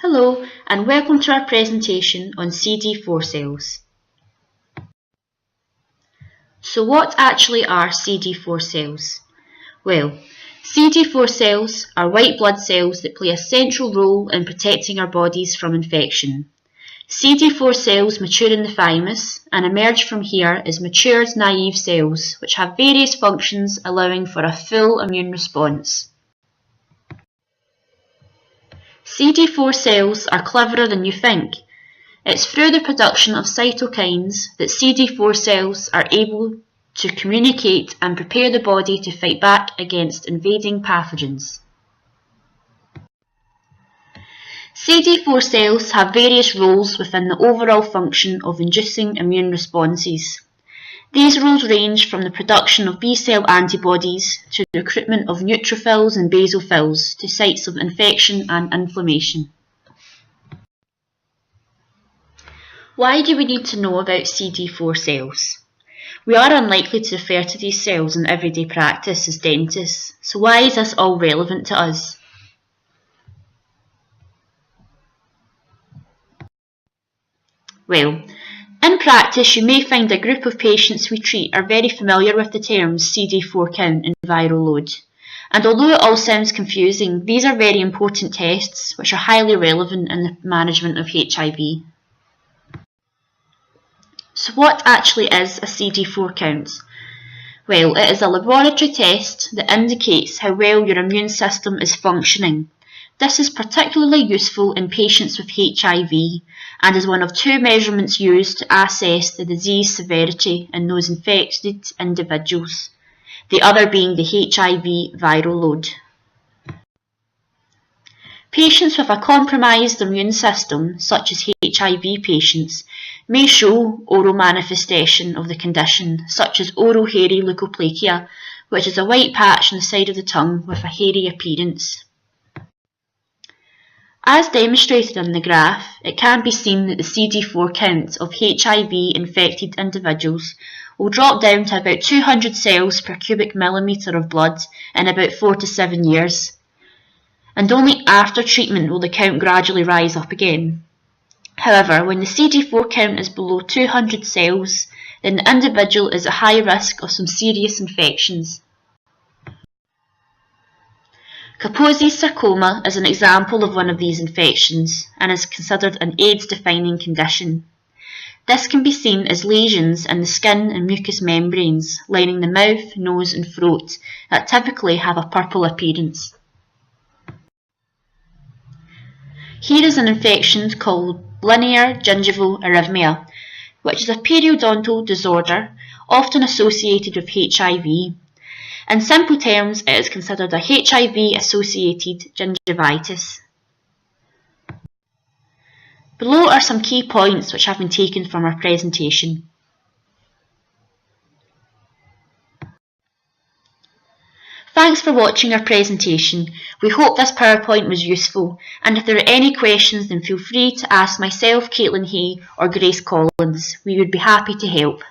Hello and welcome to our presentation on CD4 cells. So what actually are CD4 cells? Well, CD4 cells are white blood cells that play a central role in protecting our bodies from infection. CD4 cells mature in the thymus and emerge from here as matured naive cells which have various functions allowing for a full immune response. CD4 cells are cleverer than you think. It's through the production of cytokines that CD4 cells are able to communicate and prepare the body to fight back against invading pathogens. CD4 cells have various roles within the overall function of inducing immune responses. These roles range from the production of B-cell antibodies to the recruitment of neutrophils and basophils to sites of infection and inflammation. Why do we need to know about CD4 cells? We are unlikely to refer to these cells in everyday practice as dentists, so why is this all relevant to us? Well, in practice, you may find a group of patients we treat are very familiar with the terms CD4 count and viral load. And although it all sounds confusing, these are very important tests which are highly relevant in the management of HIV. So what actually is a CD4 count? Well, it is a laboratory test that indicates how well your immune system is functioning. This is particularly useful in patients with HIV and is one of two measurements used to assess the disease severity in those infected individuals, the other being the HIV viral load. Patients with a compromised immune system, such as HIV patients, may show oral manifestation of the condition, such as oral hairy leukoplakia, which is a white patch on the side of the tongue with a hairy appearance. As demonstrated in the graph, it can be seen that the CD4 count of HIV-infected individuals will drop down to about 200 cells per cubic millimetre of blood in about 4 to 7 years, and only after treatment will the count gradually rise up again. However, when the CD4 count is below 200 cells, then the individual is at high risk of some serious infections. Kaposi's sarcoma is an example of one of these infections and is considered an AIDS-defining condition. This can be seen as lesions in the skin and mucous membranes lining the mouth, nose and throat that typically have a purple appearance. Here is an infection called linear gingival arrhythmia, which is a periodontal disorder often associated with HIV. In simple terms, it is considered a HIV-associated gingivitis. Below are some key points which have been taken from our presentation. Thanks for watching our presentation. We hope this PowerPoint was useful, and if there are any questions then feel free to ask myself, Caitlin Hay or Grace Collins. We would be happy to help.